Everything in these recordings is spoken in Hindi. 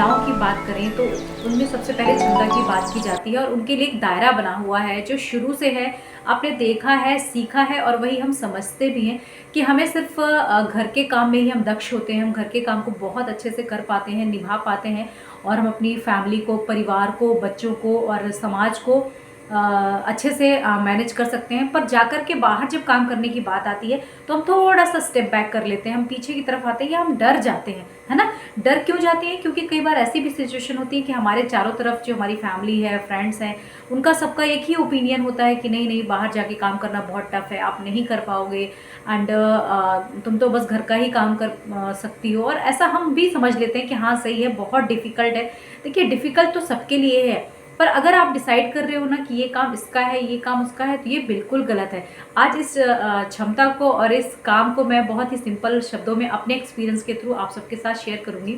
महिलाओं की बात करें तो उनमें सबसे पहले क्षमता की बात की जाती है और उनके लिए एक दायरा बना हुआ है जो शुरू से है, आपने देखा है, सीखा है और वही हम समझते भी हैं कि हमें सिर्फ घर के काम में ही हम दक्ष होते हैं, हम घर के काम को बहुत अच्छे से कर पाते हैं, निभा पाते हैं और हम अपनी फैमिली को, परिवार को, बच्चों को और समाज को अच्छे से मैनेज कर सकते हैं। पर जाकर के बाहर जब काम करने की बात आती है तो हम थोड़ा सा स्टेप बैक कर लेते हैं, हम पीछे की तरफ आते हैं या हम डर जाते हैं, है ना। डर क्यों जाते हैं? क्योंकि कई बार ऐसी भी सिचुएशन होती है कि हमारे चारों तरफ जो हमारी फैमिली है, फ्रेंड्स हैं, उनका सबका एक ही ओपिनियन होता है कि नहीं नहीं, बाहर जाके काम करना बहुत टफ है, आप नहीं कर पाओगे एंड तुम तो बस घर का ही काम कर सकती हो। और ऐसा हम भी समझ लेते हैं कि हाँ सही है, बहुत डिफ़िकल्ट है। देखिए डिफ़िकल्ट तो सबके लिए है, पर अगर आप डिसाइड कर रहे हो ना कि ये काम इसका है, ये काम उसका है, तो ये बिल्कुल गलत है। आज इस क्षमता को और इस काम को मैं बहुत ही सिंपल शब्दों में अपने एक्सपीरियंस के थ्रू आप सबके साथ शेयर करूंगी।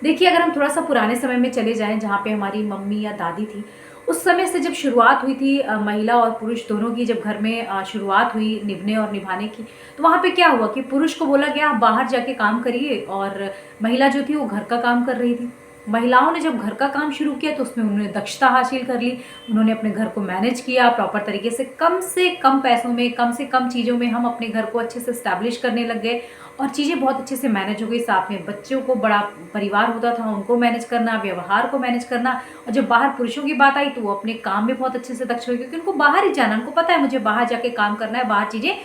देखिए अगर हम थोड़ा सा पुराने समय में चले जाएं जहाँ पे हमारी मम्मी या दादी थी, उस समय से जब शुरुआत हुई थी महिला और पुरुष दोनों की, जब घर में शुरुआत हुई निभने और निभाने की, तो वहाँ पे क्या हुआ कि पुरुष को बोला गया आप बाहर जाके काम करिए और महिला जो थी वो घर का काम कर रही थी। महिलाओं ने जब घर का काम शुरू किया तो उसमें उन्होंने दक्षता हासिल कर ली, उन्होंने अपने घर को मैनेज किया प्रॉपर तरीके से कम पैसों में, कम से कम चीज़ों में हम अपने घर को अच्छे से स्टैब्लिश करने लग गए और चीज़ें बहुत अच्छे से मैनेज हो गई। साथ में बच्चों को, बड़ा परिवार होता था उनको मैनेज करना, व्यवहार को मैनेज करना। और जब बाहर पुरुषों की बात आई तो वो अपने काम में बहुत अच्छे से दक्ष हो गए, क्योंकि उनको बाहर ही जाना, उनको पता है मुझे बाहर जाके काम करना है, बाहर चीज़ें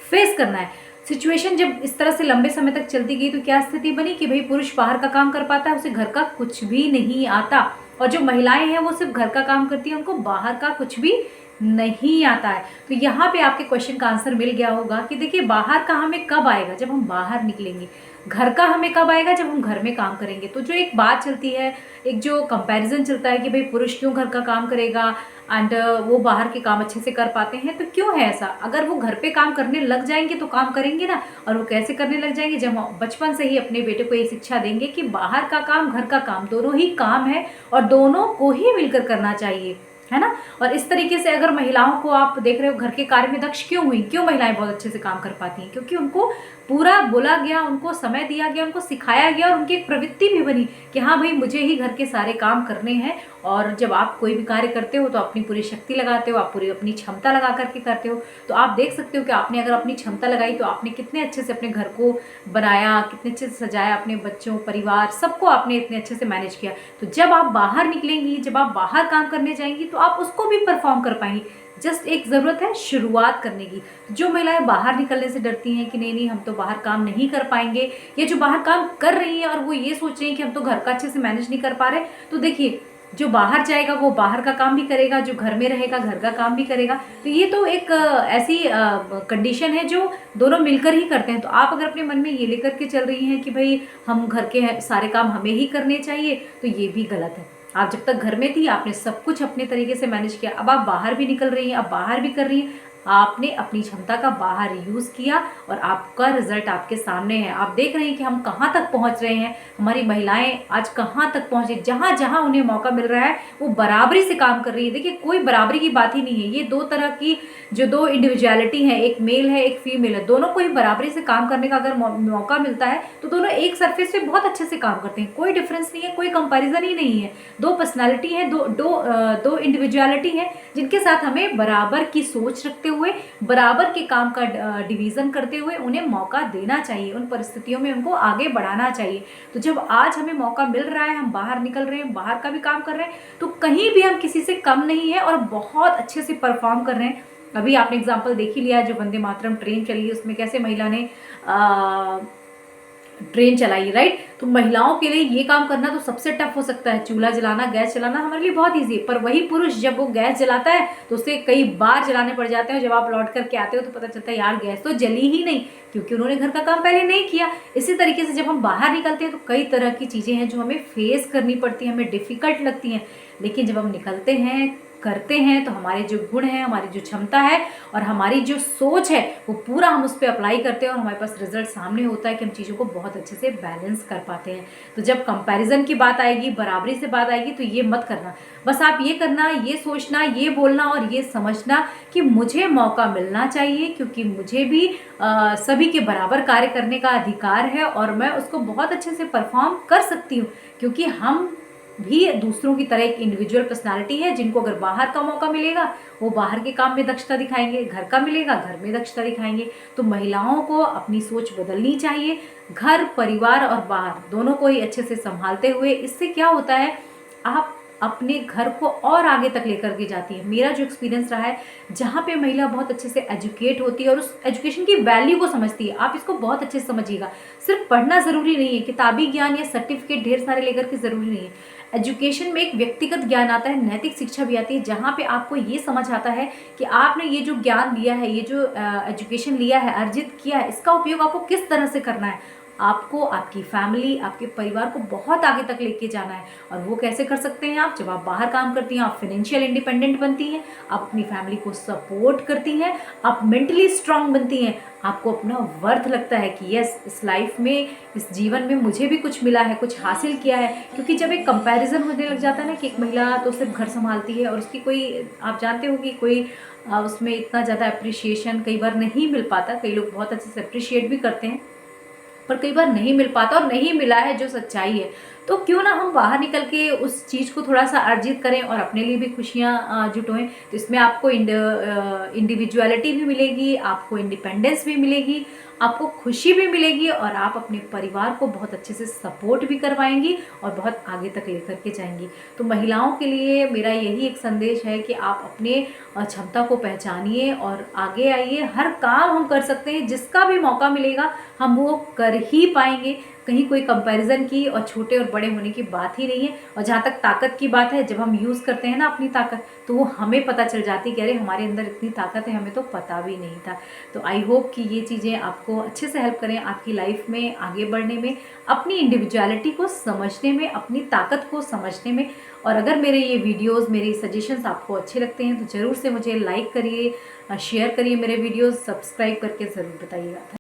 फेस करना है। सिचुएशन जब इस तरह से लंबे समय तक चलती गई तो क्या स्थिति बनी कि भाई पुरुष बाहर का काम कर पाता है, उसे घर का कुछ भी नहीं आता, और जो महिलाएं हैं वो सिर्फ घर का काम करती हैं, उनको बाहर का कुछ भी नहीं आता है। तो यहाँ पे आपके क्वेश्चन का आंसर मिल गया होगा कि देखिए बाहर का हमें कब आएगा, जब हम बाहर निकलेंगे। घर का हमें कब आएगा, जब हम घर में काम करेंगे। तो जो एक बात चलती है, एक जो कंपैरिजन चलता है कि भाई पुरुष क्यों घर का काम करेगा एंड वो बाहर के काम अच्छे से कर पाते हैं, तो क्यों है ऐसा? अगर वो घर पे काम करने लग जाएंगे तो काम करेंगे ना। और वो कैसे करने लग जाएंगे? जब हम बचपन से ही अपने बेटे को ये शिक्षा देंगे कि बाहर का काम, घर का काम, दोनों ही काम है और दोनों को ही मिलकर करना चाहिए, है ना। और इस तरीके से अगर महिलाओं को आप देख रहे हो घर के कार्य में दक्ष क्यों हुई, क्यों महिलाएं बहुत अच्छे से काम कर पाती हैं? क्योंकि उनको पूरा बोला गया, उनको समय दिया गया, उनको सिखाया गया और उनकी एक प्रवृत्ति भी बनी कि हाँ भाई मुझे ही घर के सारे काम करने हैं। और जब आप कोई भी कार्य करते हो तो अपनी पूरी शक्ति लगाते हो, आप पूरी अपनी क्षमता लगा करके करते हो। तो आप देख सकते हो कि आपने अगर अपनी क्षमता लगाई तो आपने कितने अच्छे से अपने घर को बनाया, कितने अच्छे से सजाया, अपने बच्चों, परिवार, सबको आपने इतने अच्छे से मैनेज किया। तो जब आप बाहर निकलेंगी, जब आप बाहर काम करने जाएंगी तो आप उसको भी परफॉर्म कर पाएंगी। जस्ट एक ज़रूरत है शुरुआत करने की। जो महिलाएं बाहर निकलने से डरती हैं कि नहीं नहीं हम तो बाहर काम नहीं कर पाएंगे, या जो बाहर काम कर रही हैं और वो ये सोच रही हैं कि हम तो घर का अच्छे से मैनेज नहीं कर पा रहे, तो देखिए जो बाहर जाएगा वो बाहर का काम भी करेगा, जो घर में रहेगा घर का काम भी करेगा। तो ये तो एक ऐसी कंडीशन है जो दोनों मिलकर ही करते हैं। तो आप अगर अपने मन में ये लेकर के चल रही हैं कि भाई हम घर के सारे काम हमें ही करने चाहिए, तो ये भी गलत है। आप जब तक घर में थी आपने सब कुछ अपने तरीके से मैनेज किया, अब आप बाहर भी निकल रही हैं, अब बाहर भी कर रही हैं, आपने अपनी क्षमता का बाहर यूज़ किया और आपका रिजल्ट आपके सामने है। आप देख रहे हैं कि हम कहाँ तक पहुँच रहे हैं, हमारी महिलाएं आज कहाँ तक पहुँचे। जहाँ जहाँ उन्हें मौका मिल रहा है वो बराबरी से काम कर रही है। देखिए कोई बराबरी की बात ही नहीं है, ये दो तरह की जो दो इंडिविजुअलिटी है, एक मेल है एक फीमेल है, दोनों को ही बराबरी से काम करने का अगर मौका मिलता है तो दोनों एक सरफेस पे बहुत अच्छे से काम करते हैं। कोई डिफरेंस नहीं है, कोई कंपैरिजन ही नहीं है। दो पर्सनालिटी है, दो इंडिविजुअलिटी है जिनके साथ हमें बराबर की सोच रखते हुए, बराबर के काम का डिवीजन करते हुए उन्हें मौका देना चाहिए, उन परिस्थितियों में उनको आगे बढ़ाना चाहिए। तो जब आज हमें मौका मिल रहा है, हम बाहर निकल रहे हैं, बाहर का भी काम कर रहे हैं, तो कहीं भी हम किसी से कम नहीं है और बहुत अच्छे से परफॉर्म कर रहे हैं। अभी आपने एग्जाम्पल देख ही लिया, जो वंदे मातरम ट्रेन चली है उसमें कैसे महिला ने ट्रेन चलाई, राइट। तो महिलाओं के लिए ये काम करना तो सबसे टफ हो सकता है। चूल्हा जलाना, गैस चलाना हमारे लिए बहुत ईजी है, पर वही पुरुष जब वो गैस जलाता है तो उसे कई बार जलाने पड़ जाते हैं। जब आप लौट करके आते हो तो पता चलता है यार गैस तो जली ही नहीं, क्योंकि उन्होंने घर का काम पहले नहीं किया। इसी तरीके से जब हम बाहर निकलते हैं तो कई तरह की चीज़ें हैं जो हमें फेस करनी पड़ती हैं, हमें डिफ़िकल्ट लगती हैं, लेकिन जब हम निकलते हैं करते हैं तो हमारे जो गुण हैं, हमारी जो क्षमता है और हमारी जो सोच है वो पूरा हम उस पर अप्लाई करते हैं और हमारे पास रिजल्ट सामने होता है कि हम चीज़ों को बहुत अच्छे से बैलेंस कर पाते हैं। तो जब कंपैरिजन की बात आएगी, बराबरी से बात आएगी, तो ये मत करना। बस आप ये करना, ये सोचना, ये बोलना और ये समझना कि मुझे मौका मिलना चाहिए, क्योंकि मुझे भी सभी के बराबर कार्य करने का अधिकार है और मैं उसको बहुत अच्छे से परफॉर्म कर सकती हूँ, क्योंकि हम भी दूसरों की तरह एक इंडिविजुअल पर्सनालिटी है। जिनको अगर बाहर का मौका मिलेगा वो बाहर के काम में दक्षता दिखाएंगे, घर का मिलेगा घर में दक्षता दिखाएंगे। तो महिलाओं को अपनी सोच बदलनी चाहिए, घर परिवार और बाहर दोनों को ही अच्छे से संभालते हुए। इससे क्या होता है, आप अपने घर को और आगे तक लेकर के जाती है। मेरा जो एक्सपीरियंस रहा है, जहाँ पे महिला बहुत अच्छे से एजुकेट होती है और उस एजुकेशन की वैल्यू को समझती है। आप इसको बहुत अच्छे से समझिएगा, सिर्फ पढ़ना ज़रूरी नहीं है, किताबी ज्ञान या सर्टिफिकेट ढेर सारे लेकर के ज़रूरी नहीं है। एजुकेशन में एक व्यक्तिगत ज्ञान आता है, नैतिक शिक्षा भी आती है, जहाँ पे आपको ये समझ आता है कि आपने ये जो ज्ञान लिया है, ये जो एजुकेशन लिया है, अर्जित किया है, इसका उपयोग आपको किस तरह से करना है। आपको आपकी फैमिली, आपके परिवार को बहुत आगे तक लेके जाना है। और वो कैसे कर सकते हैं आप, जब आप बाहर काम करती हैं, आप फाइनेंशियल इंडिपेंडेंट बनती हैं, आप अपनी फैमिली को सपोर्ट करती हैं, आप मेंटली स्ट्रांग बनती हैं, आपको अपना वर्थ लगता है कि यस, इस लाइफ में, इस जीवन में मुझे भी कुछ मिला है, कुछ हासिल किया है। क्योंकि जब एक कंपैरिजन होने लग जाता है ना कि एक महिला तो सिर्फ घर संभालती है और उसकी कोई, आप जानते हो कि कोई उसमें इतना ज़्यादा अप्रिशिएशन कई बार नहीं मिल पाता। कई लोग बहुत अच्छे से अप्रिशिएट भी करते हैं पर कई बार नहीं मिल पाता और नहीं मिला है जो सच्चाई है। तो क्यों ना हम बाहर निकल के उस चीज़ को थोड़ा सा अर्जित करें और अपने लिए भी खुशियाँ जुटोएं। तो इसमें आपको इंडिविजुअलिटी भी मिलेगी, आपको इंडिपेंडेंस भी मिलेगी, आपको खुशी भी मिलेगी और आप अपने परिवार को बहुत अच्छे से सपोर्ट भी करवाएंगी और बहुत आगे तक लेकर के जाएंगी। तो महिलाओं के लिए मेरा यही एक संदेश है कि आप अपने क्षमता को पहचानिए और आगे आइए। हर काम हम कर सकते हैं, जिसका भी मौका मिलेगा हम वो कर ही पाएंगे। कहीं कोई कंपैरिजन की और छोटे और बड़े होने की बात ही नहीं है। और जहाँ तक ताकत की बात है, जब हम यूज़ करते हैं ना अपनी ताकत, तो वो हमें पता चल जाती है कि अरे हमारे अंदर इतनी ताकत है, हमें तो पता भी नहीं था। तो आई होप कि ये चीज़ें आपको अच्छे से हेल्प करें आपकी लाइफ में आगे बढ़ने में, अपनी इंडिविजुअलिटी को समझने में, अपनी ताकत को समझने में। और अगर मेरे ये वीडियोस, मेरे सजेशंस आपको अच्छे लगते हैं तो ज़रूर से मुझे लाइक करिए, शेयर करिए मेरे वीडियोस, सब्सक्राइब करके ज़रूर बताइएगा।